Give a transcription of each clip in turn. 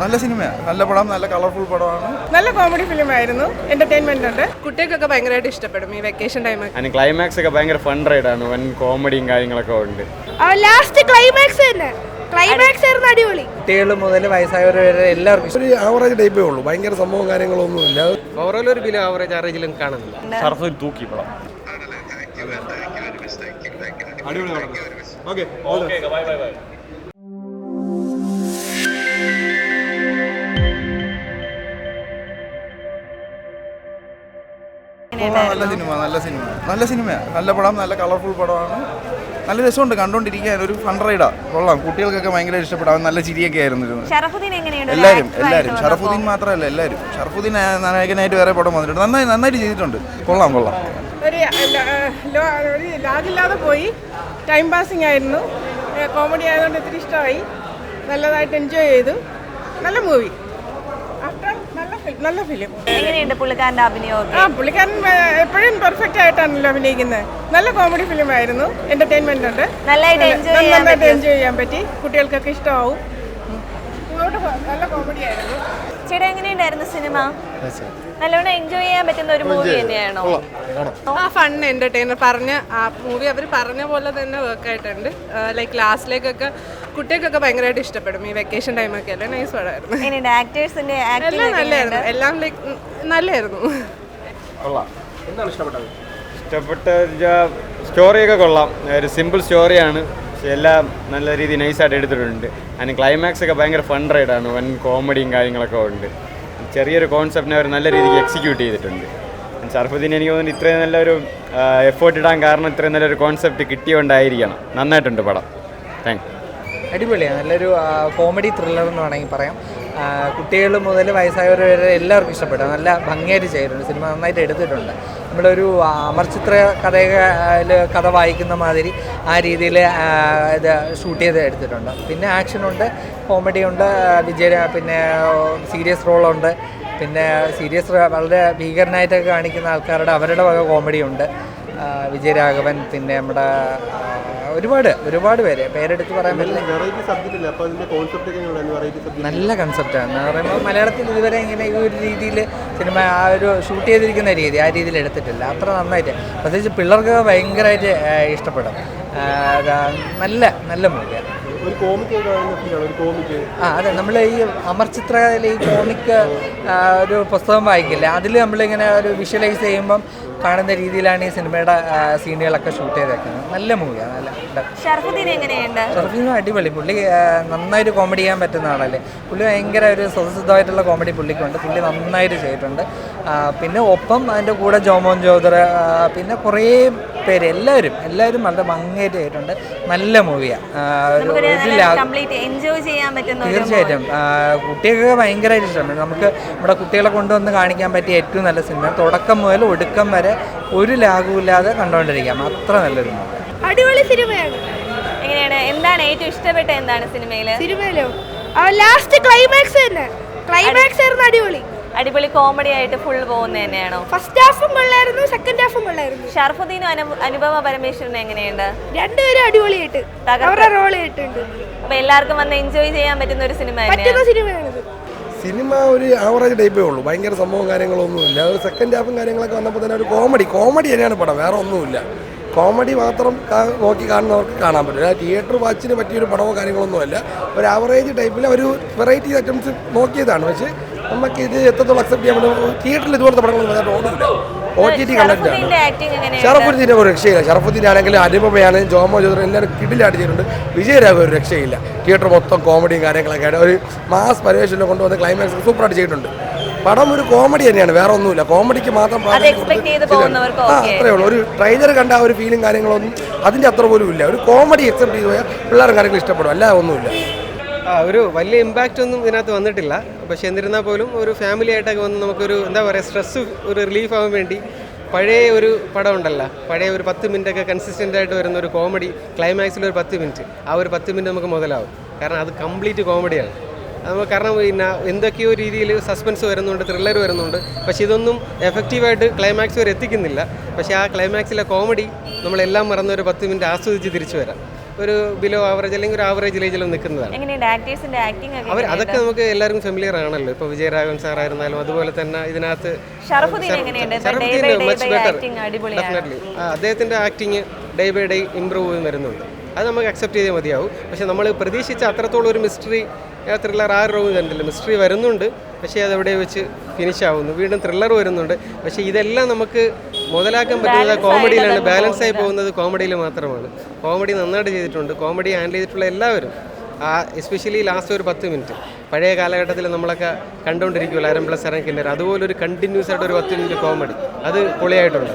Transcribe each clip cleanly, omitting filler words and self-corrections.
നല്ല സിനിമയാണ്, നല്ല പടം, നല്ല കളർഫുൾ പടമാണ്. നല്ല കോമഡി ഫിലിം ആയിരുന്നു, എന്റർടൈൻമെന്റ് ഉണ്ട്, കുട്ടികൾക്കൊക്കെ ഭയങ്കരമായിട്ട് ഇഷ്ടപ്പെടും ഈ വെക്കേഷൻ ടൈമൊക്കെ. അതിന് ക്ലൈമാക്സ് ഒക്കെ ഭയങ്കര ഫൺ റൈഡാണ്, വൻ കോമഡിയും കാര്യങ്ങളൊക്കെ ഉണ്ട്. ലാസ്റ്റ് ക്ലൈമാക്സ് തന്നെ ക്ലൈമാക്സ് ആയിരുന്നു അടിപൊളി. കുട്ടികൾ മുതൽ വയസ്സായവർ വരെ എല്ലാവർക്കും ഒരു ആവറേജ് ടൈപ്പേ ഉള്ളൂ, ഭയങ്കര സംഭവം കാര്യങ്ങളൊന്നുമില്ല. ഓവറോൾ ഒരു ബിലോ ആവറേജ് ആവറേജിലും കാണുന്നില്ല. ഷർഫുദ്ദീൻ തൂക്കി പടം. നല്ല സിനിമ, നല്ല സിനിമ, നല്ല സിനിമയാണ്, നല്ല പടം, നല്ല കളർഫുൾ പടമാണ്. നല്ല രസമുണ്ട് കണ്ടോണ്ടിരിക്കാൻ, ഒരു ഫൺ റൈഡാ, കൊള്ളാം. കുട്ടികൾക്കൊക്കെ ഭയങ്കര ഇഷ്ടപ്പെടാൻ, നല്ല ചിരിയൊക്കെ ആയിരുന്നു. എല്ലാവരും ഷറഫുദ്ദീൻ മാത്രമല്ല എല്ലാവരും. ഷറഫുദ്ദീൻ നായകനായിട്ട് വേറെ പടം വന്നിട്ടുണ്ട്, നന്നായിട്ട് ചെയ്തിട്ടുണ്ട്, കൊള്ളാം. ഒരു ലാഗില്ലാതെ പോയി, ടൈം പാസിങ് ആയിരുന്നു, കോമഡി ആയതുകൊണ്ട് ഇത്തിരി ഇഷ്ടമായി, നല്ലതായിട്ട് എൻജോയ് ചെയ്തു, നല്ല മൂവി, നല്ല ഫിലിം. എങ്ങനെയുണ്ട് പുള്ളിക്കാരന്റെ അഭിനയം? പുള്ളിക്കാരൻ എപ്പോഴും പെർഫെക്റ്റ് ആയിട്ടാണല്ലോ അഭിനയിക്കുന്നത്. നല്ല കോമഡി ഫിലിം ആയിരുന്നു, എന്റർടൈൻമെന്റ് ഉണ്ട്, നന്നായിട്ട് എൻജോയ് ചെയ്യാൻ പറ്റി, കുട്ടികൾക്കൊക്കെ ഇഷ്ടമാവും. നല്ല കോമഡി ആയിരുന്നു. ചേട്ടാ എങ്ങനെയുണ്ടായിരുന്നു സിനിമ? നല്ലോണം എൻജോയ് ചെയ്യാൻ പറ്റുന്ന ഒരു മൂവി തന്നെയാണോ? ഫൺ എന്റർടൈനർ പറഞ്ഞ ആ മൂവി അവർ പറഞ്ഞ പോലെ തന്നെ വർക്ക് ആയിട്ടുണ്ട്. ലൈക്ക് ലാസ്റ്റിലേക്കൊക്കെ കുട്ടികൾക്കൊക്കെ ഭയങ്കരമായിട്ട് ഇഷ്ടപ്പെടും ഈ വെക്കേഷൻ ടൈമൊക്കെ അല്ലേ. നൈസ് പടമായിരുന്നു. എല്ലാം നല്ലായിരുന്നു, എല്ലാം ലൈക്ക് നല്ലായിരുന്നു. ഇഷ്ടപ്പെട്ട സ്റ്റോറിയൊക്കെ കൊള്ളാം, ഒരു സിമ്പിൾ സ്റ്റോറിയാണ്, പക്ഷെ എല്ലാം നല്ല രീതിയിൽ നൈസായിട്ട് എടുത്തിട്ടുണ്ട്. അതിന് ക്ലൈമാക്സ് ഒക്കെ ഭയങ്കര ഫൺ റൈഡാണ്, വൻ കോമഡിയും കാര്യങ്ങളൊക്കെ ഉണ്ട്. ചെറിയൊരു കോൺസെപ്റ്റിനെ അവർ നല്ല രീതിക്ക് എക്സിക്യൂട്ട് ചെയ്തിട്ടുണ്ട്. ഷർഫുദ്ദീൻ എനിക്ക് തോന്നുന്നു ഇത്രയും നല്ലൊരു എഫേർട്ട് ഇടാൻ കാരണം ഇത്രയും നല്ലൊരു കോൺസെപ്റ്റ് കിട്ടിയോണ്ടായിരിക്കണം. നന്നായിട്ടുണ്ട് പടം. Thank you. അടിപൊളിയാണ്, നല്ലൊരു കോമഡി ത്രില്ലർ എന്ന് വേണമെങ്കിൽ പറയാം. കുട്ടികൾ മുതൽ വയസ്സായവർ വരെ എല്ലാവർക്കും ഇഷ്ടപ്പെടും, നല്ല ഭംഗിയായിട്ട് ചെയ്തിട്ടുണ്ട്, സിനിമ നന്നായിട്ട് എടുത്തിട്ടുണ്ട്. നമ്മളൊരു അമർചിത്ര കഥ വായിക്കുന്ന മാതിരി ആ രീതിയിൽ ഇത് ഷൂട്ട് ചെയ്ത് എടുത്തിട്ടുണ്ട്. പിന്നെ ആക്ഷനുണ്ട്, കോമഡി ഉണ്ട്, പിന്നെ സീരിയസ് റോളുണ്ട്, പിന്നെ സീരിയസ് വളരെ ഭീകരനായിട്ടൊക്കെ കാണിക്കുന്ന ആൾക്കാരുടെ അവരുടെ വക കോമഡി ഉണ്ട്. വിജയരാഘവൻ, പിന്നെ നമ്മുടെ ഒരുപാട് പേരെടുത്ത് പറയാൻ പറ്റില്ല. നല്ല കൺസെപ്റ്റാണ് എന്ന് പറയുമ്പോൾ മലയാളത്തിൽ ഇതുവരെ ഇങ്ങനെ ഈ ഒരു രീതിയിൽ സിനിമ ആ ഒരു ഷൂട്ട് ചെയ്തിരിക്കുന്ന രീതി ആ രീതിയിൽ എടുത്തിട്ടില്ല, അത്ര നന്നായിട്ട്. പ്രത്യേകിച്ച് പിള്ളേർക്ക് ഭയങ്കരമായിട്ട് ഇഷ്ടപ്പെടും. നല്ല മൂവിയാണ്. അതെ, നമ്മൾ ഈ അമർചിത്രയിലെ ഈ കോമിക് ഒരു പുസ്തകം വായിക്കില്ല, അതിൽ നമ്മളിങ്ങനെ ഒരു വിഷ്വലൈസ് ചെയ്യുമ്പം കാണുന്ന രീതിയിലാണ് ഈ സിനിമയുടെ സീനുകളൊക്കെ ഷൂട്ട് ചെയ്തേക്കുന്നത്. നല്ല മൂവിയാണ്. ഷർഫുദ്ദീൻ അടിപൊളി, പുള്ളി നന്നായിട്ട് കോമഡി ചെയ്യാൻ പറ്റുന്ന ആളല്ലേ. പുള്ളി ഭയങ്കര ഒരു സ്വതസിദ്ധമായിട്ടുള്ള കോമഡി പുള്ളിക്കുണ്ട്, പുള്ളി നന്നായിട്ട് ചെയ്തിട്ടുണ്ട്. പിന്നെ ഒപ്പം അതിൻ്റെ കൂടെ ജോമോൻ ജോദർ, പിന്നെ കുറേ പേര് എല്ലാവരും വളരെ ഭംഗിയായിട്ട് ചെയ്തിട്ടുണ്ട്. നല്ല മൂവിയാണ്, തീർച്ചയായിട്ടും കുട്ടികൾക്ക് ഭയങ്കരമായിട്ട് ഇഷ്ടമാണ്. നമുക്ക് നമ്മുടെ കുട്ടികളെ കൊണ്ടുവന്ന് കാണിക്കാൻ പറ്റിയ ഏറ്റവും നല്ല സിനിമ, തുടക്കം മുതൽ ഒടുക്കം വരെ ഒരു ലാഘവുമില്ലാതെ കണ്ടുകൊണ്ടിരിക്കാം, അത്ര നല്ലൊരു മൂവി. അടിപൊളി സിനിമയാണ്. എങ്ങനെയാണ്, എന്താണ് ഏറ്റവും ഇഷ്ടപ്പെട്ട എന്താണ് സിനിമയിലോ? ലാസ്റ്റ് ക്ലൈമാക്സ് തന്നെ ക്ലൈമാക്സ് ആയിരുന്നു അടിപൊളി കോമഡി ആയിട്ട് ഫുൾ പോകുന്ന തന്നെയാണോ? ഫസ്റ്റ് ഹാഫും കൊള്ളായിരുന്നു, സെക്കൻഡ് ഹാഫും കൊള്ളായിരുന്നു. ഷർഫുദ്ദീനും അനുപമ പരമേശ്വരനും എങ്ങനെയുണ്ട്? രണ്ടുപേരും അടിപൊളിയായിട്ട് അവരുടെ റോൾ ചെയ്തിട്ടുണ്ട്. അപ്പൊ എല്ലാവർക്കും വന്ന് എൻജോയ് ചെയ്യാൻ പറ്റുന്ന ഒരു സിനിമയാണിത്. സിനിമ ഒരു ആവറേജ് ടൈപ്പേ ഉള്ളൂ, ഭയങ്കര സംഭവം കാര്യങ്ങളൊന്നുമില്ല. ഒരു സെക്കൻഡ് ഹാഫും കാര്യങ്ങളൊക്കെ വന്നപ്പോൾ തന്നെ ഒരു കോമഡി തന്നെയാണ് പടം, വേറെ ഒന്നുമില്ല. കോമഡി മാത്രം നോക്കി കാണുന്നവർക്ക് കാണാൻ പറ്റില്ല. തിയേറ്റർ വാച്ചിന് പറ്റിയൊരു പടമോ കാര്യങ്ങളൊന്നുമല്ല, ഒരു ആവറേജ് ടൈപ്പിൽ ഒരു വെറൈറ്റി ഐറ്റംസ് നോക്കിയതാണ്. പക്ഷേ നമുക്ക് ഇത് എത്രത്തോളം അക്സെപ്റ്റ് ചെയ്യാൻ പറ്റും, തിയേറ്ററിൽ ഇതുപോലത്തെ പടങ്ങളൊന്നും ഓടില്ല. OTT കണ്ടന്റാണ്. ഷറഫുദ്ദീൻ്റെ ഒരു രക്ഷയില്ല. ഷറഫുദ്ദീൻ ആണെങ്കിലും അനുപമയാണ്, ജോമോ ജോദർ എല്ലാവരും കിടിലായിട്ട് ചെയ്തിട്ടുണ്ട്. വിജയരാഘവൻ ഒരു രക്ഷയില്ല. തിയേറ്റർ മൊത്തം കോമഡിയും കാര്യങ്ങളൊക്കെ ആയിട്ട് ഒരു മാസ് പരിവേഷനെ കൊണ്ടുവന്ന് ക്ലൈമാക്സ് സൂപ്പറായിട്ട് ചെയ്തിട്ടുണ്ട്. പടം ഒരു കോമഡി തന്നെയാണ്, വേറെ ഒന്നുമില്ല. കോമഡിക്ക് മാത്രം അത്രേ ഉള്ളൂ. ഒരു ട്രെയിലർ കണ്ട ആ ഒരു ഫീലും കാര്യങ്ങളൊന്നും അതിൻ്റെ അത്ര പോലും ഇല്ല. ഒരു കോമഡി അക്സെപ്റ്റ് ചെയ്ത് പോയാൽ പിള്ളേരും കാര്യങ്ങൾ ഇഷ്ടപ്പെടും, അല്ലാതെ ഒന്നുമില്ല. ഒരു വലിയ ഇമ്പാക്റ്റ് ഒന്നും ഇതിനകത്ത് വന്നിട്ടില്ല. പക്ഷെ എന്നിരുന്നാൽ പോലും ഒരു ഫാമിലി ആയിട്ടൊക്കെ വന്ന് നമുക്കൊരു എന്താ പറയുക, സ്ട്രെസ്സ് ഒരു റിലീഫ് ആവാൻ വേണ്ടി പഴയ ഒരു പടം ഉണ്ടല്ലോ, പഴയ ഒരു 10 മിനിറ്റൊക്കെ കൺസിസ്റ്റൻ്റ് ആയിട്ട് വരുന്ന ഒരു കോമഡി, ക്ലൈമാക്സിലൊരു 10 മിനിറ്റ്, ആ ഒരു 10 മിനിറ്റ് നമുക്ക് മുതലാവും. കാരണം അത് കംപ്ലീറ്റ് കോമഡിയാണ്. നമുക്ക് കാരണം പിന്നെ എന്തൊക്കെയോ രീതിയിൽ സസ്പെൻസ് വരുന്നുണ്ട്, ത്രില്ലർ വരുന്നുണ്ട്, പക്ഷേ ഇതൊന്നും എഫക്റ്റീവായിട്ട് ക്ലൈമാക്സ് വരെ എത്തിക്കുന്നില്ല. പക്ഷേ ആ ക്ലൈമാക്സിലെ കോമഡി നമ്മളെല്ലാം മറന്ന ഒരു 10 മിനിറ്റ് ആസ്വദിച്ച് തിരിച്ചു വരാം. ഒരു ബിലോ ആവറേജ് അല്ലെങ്കിൽ ഒരു ആവറേജ് റേഞ്ചിലും നിൽക്കുന്നതാണ്. എങ്ങനെയുണ്ട് ആക്ടേഴ്സിന്റെ ആക്ടിംഗ് ഒക്കെ? അതൊക്കെ നമുക്ക് എല്ലാവർക്കും ഫെമിലിയർ ആണല്ലോ. ഇപ്പോൾ വിജയരാഘവൻ സാർ ആയിരുന്നാലും അതുപോലെ തന്നെ ഇതിനകത്ത് ഷറഫുദ്ദീൻ എങ്ങനെയുണ്ട്? ഡെഫിനറ്റ്ലി അദ്ദേഹത്തിൻ്റെ acting day by day improve വരുന്നുണ്ട്. അത് നമുക്ക് അക്സെപ്റ്റ് ചെയ്തേ മതിയാവും. പക്ഷേ നമ്മൾ പ്രതീക്ഷിച്ച അത്രത്തോളം ഒരു മിസ്റ്ററി ത്രില്ലർ ആ റോവ് കണ്ടില്ല. മിസ്റ്ററി വരുന്നുണ്ട്, പക്ഷേ അതെവിടെ വെച്ച് ഫിനിഷ് ആവുന്നു. വീണ്ടും ത്രില്ലർ വരുന്നുണ്ട്, പക്ഷേ ഇതെല്ലാം നമുക്ക് മുതലാക്കാൻ പറ്റുന്നത് കോമഡിയിലാണ്. ബാലൻസ് ആയി പോകുന്നത് കോമഡിയിൽ മാത്രമാണ്. കോമഡി നന്നായിട്ട് ചെയ്തിട്ടുണ്ട്. കോമഡി ഹാൻഡിൽ ചെയ്തിട്ടുള്ള എല്ലാവരും, എസ്പെഷ്യലി ലാസ്റ്റ് ഒരു 10 മിനിറ്റ് പഴയ കാലഘട്ടത്തിൽ നമ്മളൊക്കെ കണ്ടുകൊണ്ടിരിക്കുമല്ലോ അരംപ്ലസ് അരക്കിൻ്റെ, അതുപോലെ ഒരു കണ്ടിന്യൂസ് ആയിട്ട് ഒരു 10 മിനിറ്റ് കോമഡി അത് പൊളിയായിട്ടുണ്ട്.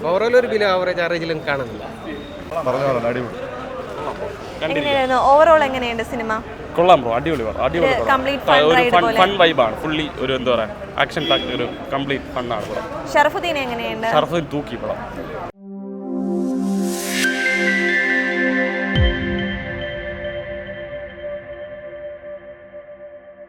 ഓവറോൾ ഒരു ബിലോ ആവറേജ് ആ റേഞ്ചിലും കാണുന്നില്ല. ഓവറോൾ എങ്ങനെയുണ്ട് സിനിമ? കൊള്ളാം ബ്രോ, അടിപൊളി അടിപൊളി ഫൺ വൈബാണ്. ഫുള്ളി ഒരു എന്താ പറയുക ആക്ഷൻ പാക്ക് ഒരു കംപ്ലീറ്റ് ഫണ്ണാണ് ബ്രോ. ഷറഫുദ്ദീൻ എങ്ങനെയുണ്ട്? ഷറഫുദ്ദീൻ തൂക്കി ബ്രോ.